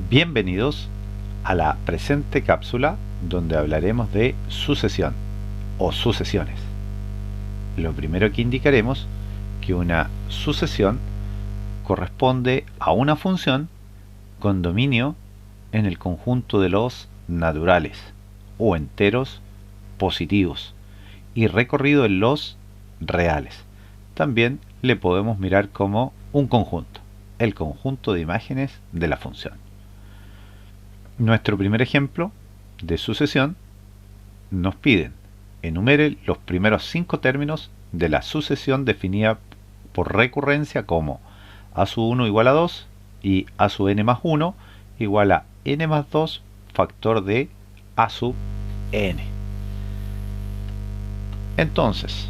Bienvenidos a la presente cápsula donde hablaremos de sucesión o sucesiones. Lo primero que indicaremos que una sucesión corresponde a una función con dominio en el conjunto de los naturales o enteros positivos y recorrido en los reales. También le podemos mirar como un conjunto, el conjunto de imágenes de la función. Nuestro primer ejemplo de sucesión nos piden enumere los primeros 5 términos de la sucesión definida por recurrencia como a sub 1 igual a 2 y a sub n más 1 igual a n más 2 factor de a sub n. Entonces,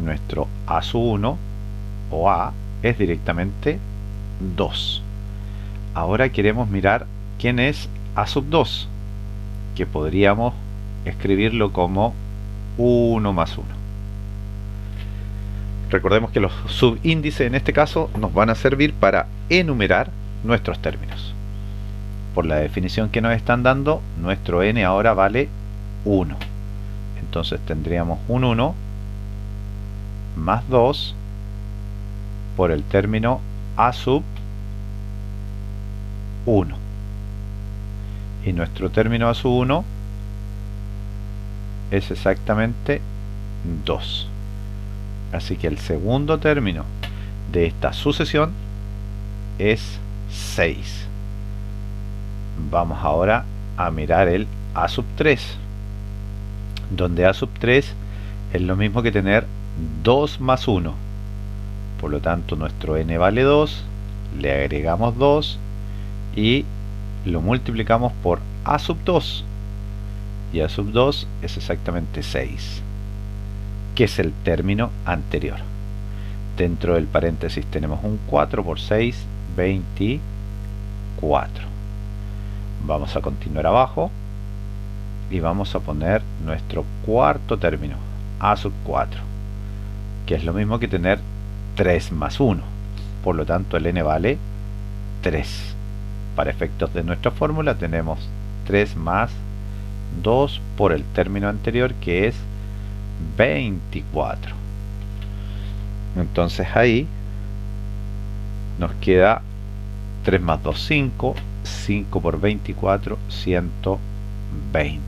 nuestro a sub 1 o a es directamente 2. Ahora queremos mirar quién es a sub 2, que podríamos escribirlo como 1 más 1. Recordemos que los subíndices en este caso nos van a servir para enumerar nuestros términos. Por la definición que nos están dando, nuestro n ahora vale 1. Entonces tendríamos un 1 más 2 por el término a sub 1. Y nuestro término a sub 1 es exactamente 2. Así que el segundo término de esta sucesión es 6. Vamos ahora a mirar el a sub 3, donde a sub 3 es lo mismo que tener 2 más 1. Por lo tanto, nuestro n vale 2, le agregamos 2 y lo multiplicamos por a sub 2. Y a sub 2 es exactamente 6, que es el término anterior. Dentro del paréntesis tenemos un 4 por 6, 24. Vamos a continuar abajo y vamos a poner nuestro cuarto término, a sub 4, que es lo mismo que tener 3 más 1. Por lo tanto, el n vale 3. Para efectos de nuestra fórmula tenemos 3 más 2 por el término anterior, que es 24. Entonces ahí nos queda 3 más 2, 5. 5 por 24, 120.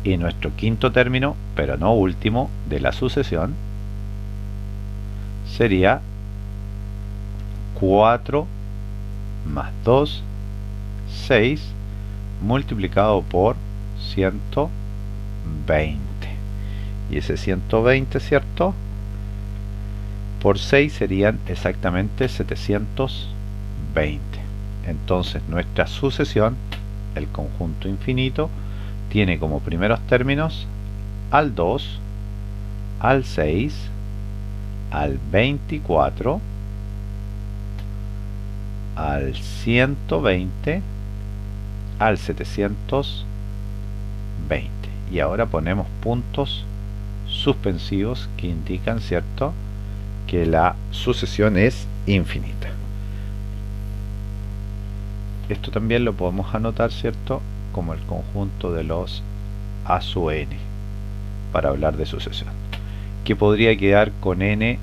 Y nuestro quinto término, pero no último, de la sucesión sería 4 más 2, 6, multiplicado por 120. Y ese 120, ¿cierto?, por 6 serían exactamente 720. Entonces nuestra sucesión, el conjunto infinito, tiene como primeros términos al 2, al 6, al 24, al 120, al 720. Y ahora ponemos puntos suspensivos que indican, ¿cierto?, que la sucesión es infinita. Esto también lo podemos anotar, ¿cierto?, como el conjunto de los a sub n para hablar de sucesión, que podría quedar con n,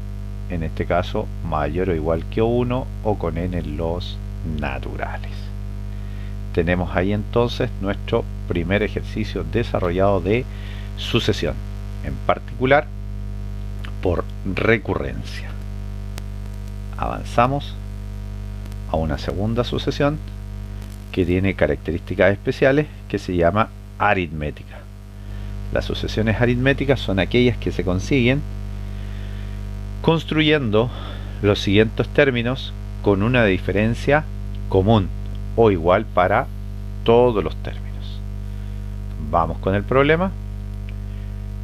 en este caso, mayor o igual que 1 o con n en los naturales. Tenemos ahí entonces nuestro primer ejercicio desarrollado de sucesión, en particular por recurrencia. Avanzamos a una segunda sucesión que tiene características especiales, que se llama aritmética. Las sucesiones aritméticas son aquellas que se consiguen construyendo los siguientes términos con una diferencia común o igual para todos los términos. Vamos con el problema.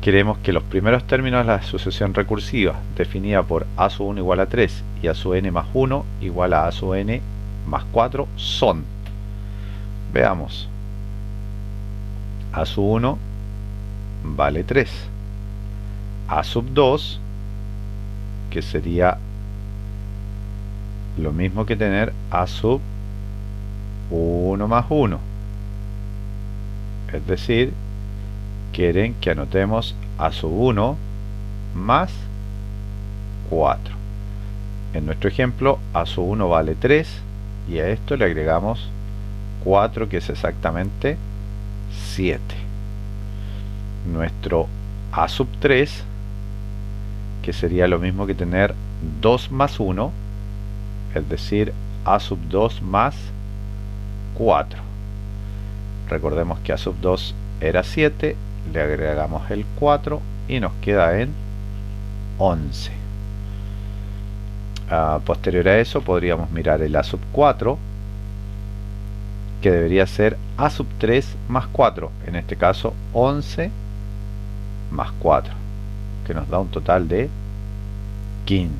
Queremos que los primeros términos de la sucesión recursiva, definida por a sub 1 igual a 3 y a sub n más 1 igual a sub n más 4, son, veamos, a sub 1 vale 3, a sub 2, que sería lo mismo que tener a sub 1 más 1. Es decir, quieren que anotemos a sub 1 más 4. En nuestro ejemplo, a sub 1 vale 3 y a esto le agregamos 4, que es exactamente 7. Nuestro a sub 3, que sería lo mismo que tener 2 más 1, es decir, a sub 2 más 4. Recordemos que a sub 2 era 7, le agregamos el 4 y nos queda en 11. Posterior a eso podríamos mirar el a sub 4, que debería ser a sub 3 más 4, en este caso 11 más 4, que nos da un total de 15.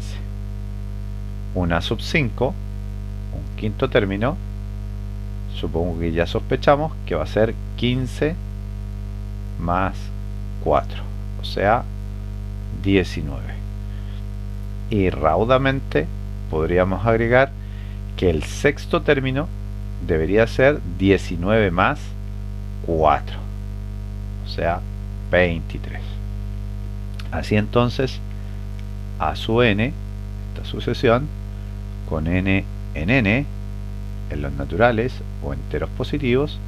Un a sub 5, un quinto término, supongo que ya sospechamos que va a ser 15 más 4, o sea 19. Y raudamente podríamos agregar que el sexto término debería ser 19 más 4, o sea 23. Así entonces, a sub n, esta sucesión, con n en n, en los naturales o enteros positivos,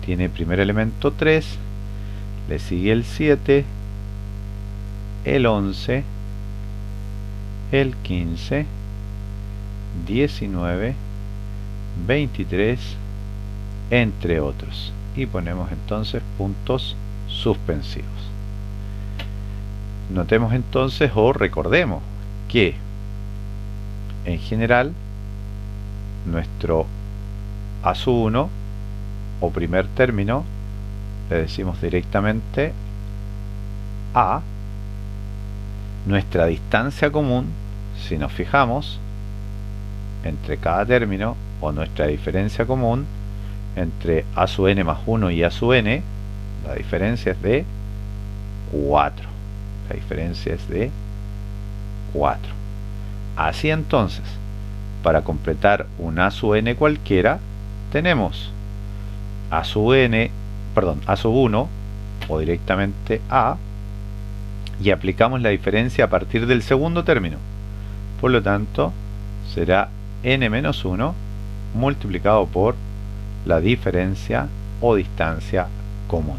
tiene primer elemento 3, le sigue el 7, el 11, el 15, 19, 23, entre otros. Y ponemos entonces puntos suspensivos. Notemos entonces o recordemos que en general nuestro a sub 1 o primer término le decimos directamente a nuestra distancia común, si nos fijamos, entre cada término, o nuestra diferencia común entre a sub n más 1 y a sub n, la diferencia es de 4. La diferencia es de 4. Así entonces, para completar un a sub n cualquiera, tenemos a sub n, perdón, a sub 1 o directamente a, y aplicamos la diferencia a partir del segundo término. Por lo tanto, será n menos 1 multiplicado por la diferencia o distancia común.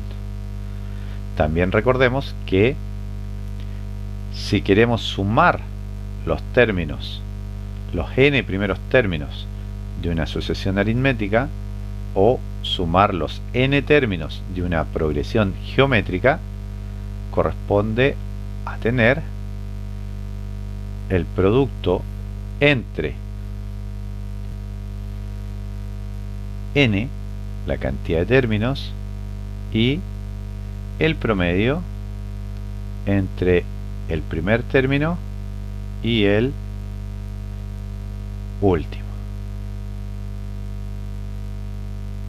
También recordemos que si queremos sumar los términos, los n primeros términos de una sucesión aritmética, o sumar los n términos de una progresión geométrica, corresponde a tener el producto entre n, la cantidad de términos, y el promedio entre el primer término y el último.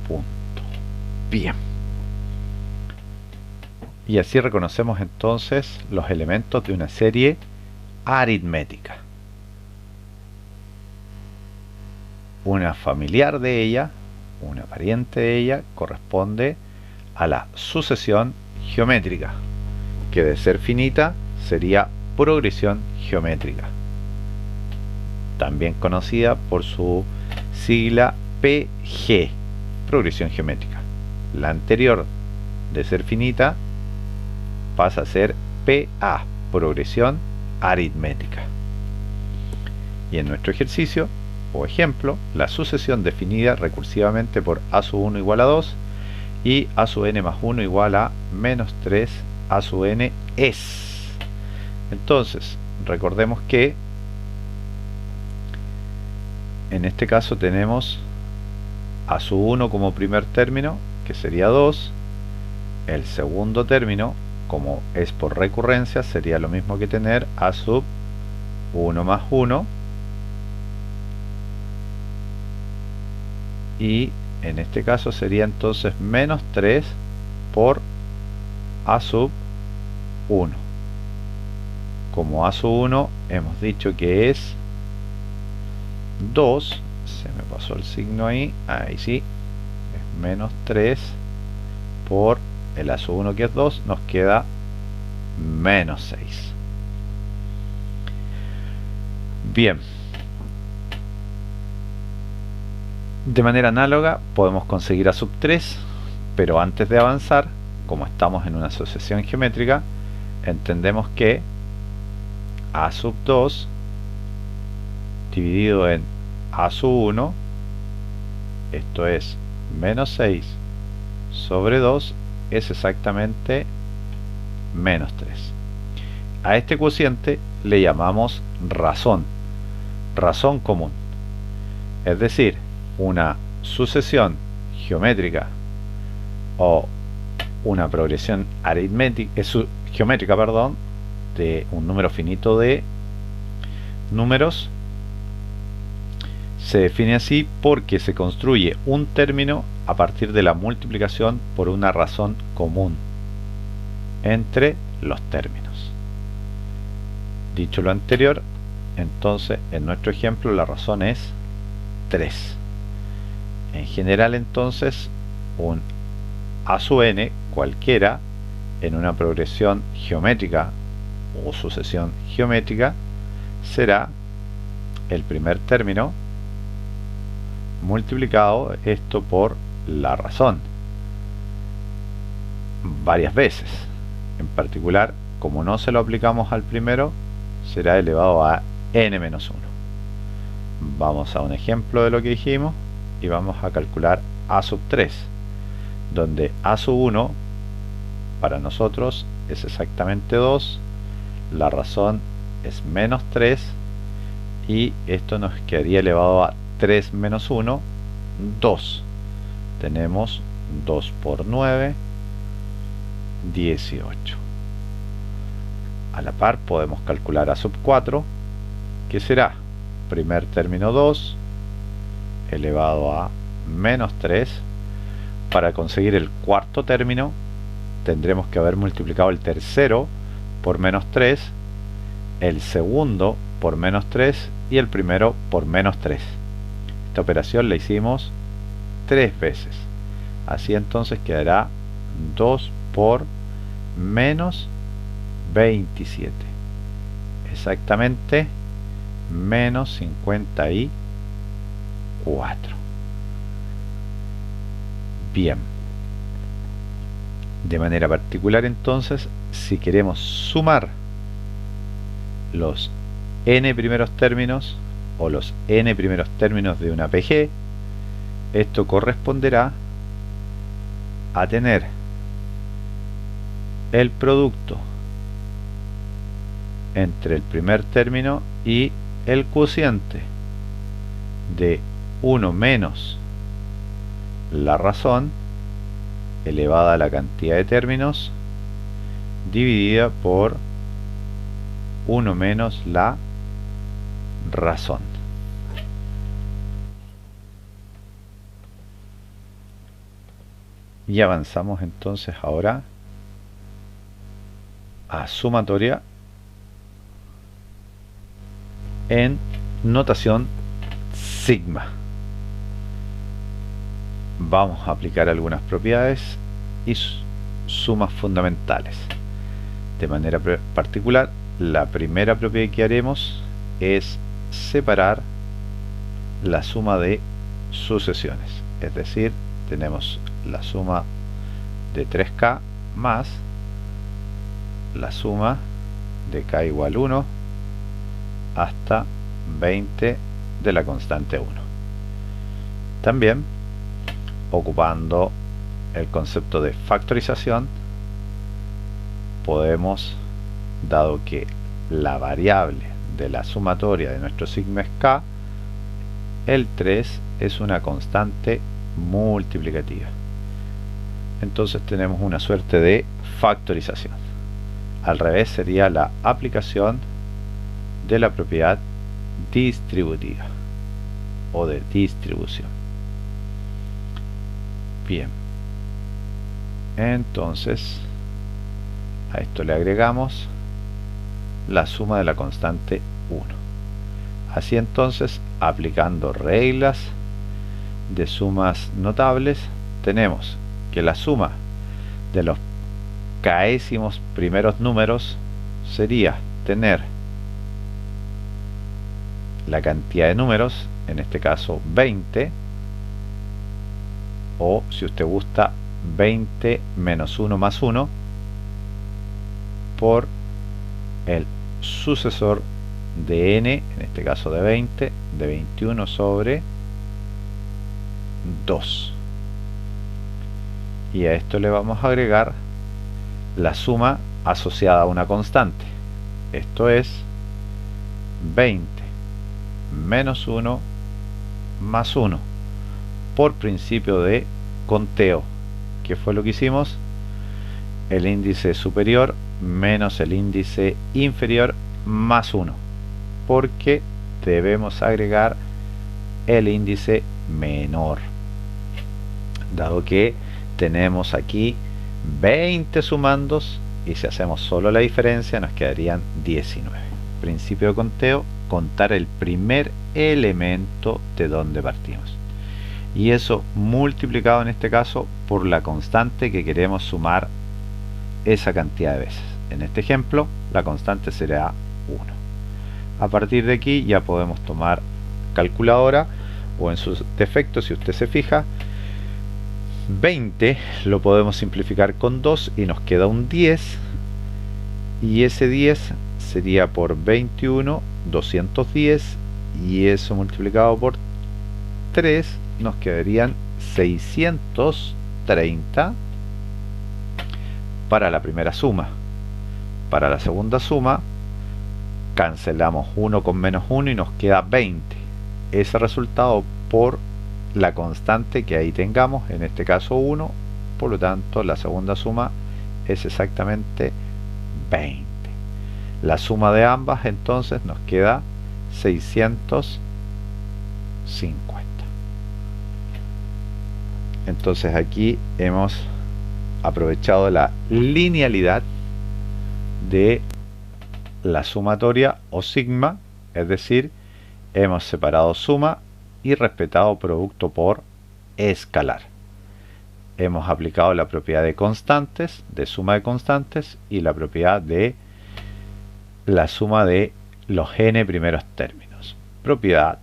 Punto. Bien. Y así reconocemos entonces los elementos de una serie aritmética. Una familiar de ella, una pariente de ella, corresponde a la sucesión geométrica, que de ser finita sería progresión geométrica, también conocida por su sigla PG, progresión geométrica. La anterior, de ser finita, pasa a ser PA, progresión aritmética. Y en nuestro ejercicio o ejemplo, la sucesión definida recursivamente por a sub 1 igual a 2 y a sub n más 1 igual a menos 3 a sub n es. Entonces, recordemos que en este caso tenemos a sub 1 como primer término, que sería 2. El segundo término, como es por recurrencia, sería lo mismo que tener a sub 1 más 1. Y en este caso sería entonces menos 3 por a sub 1. Como a sub 1 hemos dicho que es 2, se me pasó el signo ahí, ahí sí, es menos 3 por el a sub 1 que es 2, nos queda menos 6. Bien, de manera análoga podemos conseguir a sub 3, pero antes de avanzar, como estamos en una asociación geométrica, entendemos que a sub 2 dividido en a sub 1, esto es menos 6 sobre 2, es exactamente menos 3. A este cociente le llamamos razón común, es decir, una sucesión geométrica o una progresión aritmética, geométrica, perdón, de un número finito de números. Se define así porque se construye un término a partir de la multiplicación por una razón común entre los términos. Dicho lo anterior, entonces en nuestro ejemplo la razón es 3. En general, entonces, un a sub n cualquiera en una progresión geométrica o sucesión geométrica será el primer término multiplicado esto por la razón varias veces. En particular, como no se lo aplicamos al primero, será elevado a n-1. Vamos a un ejemplo de lo que dijimos y vamos a calcular a sub 3, donde a sub 1 para nosotros es exactamente 2, la razón es menos 3 y esto nos quedaría elevado a 3 menos 1, 2. Tenemos 2 por 9, 18. A la par podemos calcular a sub 4, que será primer término 2 elevado a menos 3. Para conseguir el cuarto término tendremos que haber multiplicado el tercero por menos 3, el segundo por menos 3 y el primero por menos 3. Esta operación la hicimos 3 veces. Así entonces quedará 2 por menos 27. Exactamente menos 54. Bien. De manera particular entonces, si queremos sumar los n primeros términos o los n primeros términos de una PG, esto corresponderá a tener el producto entre el primer término y el cociente de 1 menos la razón elevada a la cantidad de términos dividida por 1 menos la razón. Y avanzamos entonces ahora a sumatoria en notación sigma. Vamos a aplicar algunas propiedades y sumas fundamentales. De manera particular, la primera propiedad que haremos es separar la suma de sucesiones. Es decir, tenemos la suma de 3k más la suma de k igual 1 hasta 20 de la constante 1. También, ocupando el concepto de factorización, podemos, dado que la variable de la sumatoria de nuestro sigma es k, el 3 es una constante multiplicativa. Entonces tenemos una suerte de factorización. Al revés sería la aplicación de la propiedad distributiva o de distribución. Bien, entonces a esto le agregamos la suma de la constante 1. Así entonces, aplicando reglas de sumas notables, tenemos que la suma de los k'ésimos primeros números sería tener la cantidad de números, en este caso 20, o si usted gusta 20 menos 1 más 1 por el sucesor de n, en este caso de 20, de 21 sobre 2. Y a esto le vamos a agregar la suma asociada a una constante. Esto es 20 menos 1 más 1 por principio de conteo. ¿Qué fue lo que hicimos? El índice superior menos el índice inferior más 1, porque debemos agregar el índice menor, dado que tenemos aquí 20 sumandos, y si hacemos solo la diferencia nos quedarían 19. Principio de conteo: contar el primer elemento de donde partimos, y eso multiplicado en este caso por la constante que queremos sumar esa cantidad de veces. En este ejemplo la constante será 1. A partir de aquí ya podemos tomar calculadora, o en sus defectos, si usted se fija, 20 lo podemos simplificar con 2 y nos queda un 10, y ese 10 sería por 21, 210, y eso multiplicado por 3 nos quedarían 630 para la primera suma. Para la segunda suma cancelamos 1 con menos 1 y nos queda 20. Ese resultado por la constante que ahí tengamos, en este caso 1, por lo tanto la segunda suma es exactamente 20. La suma de ambas entonces nos queda 650. Entonces aquí hemos aprovechado la linealidad de la sumatoria o sigma, es decir, hemos separado suma y respetado producto por escalar. Hemos aplicado la propiedad de constantes, de suma de constantes, y la propiedad de la suma de los n primeros términos, propiedad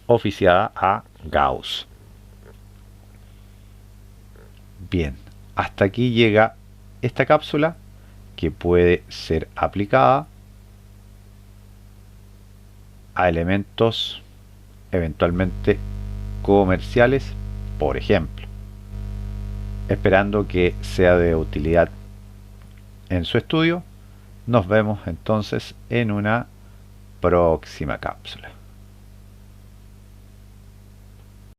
oficiada a Gauss. Bien, hasta aquí llega esta cápsula, que puede ser aplicada a elementos eventualmente comerciales, por ejemplo, esperando que sea de utilidad en su estudio. Nos vemos entonces en una próxima cápsula.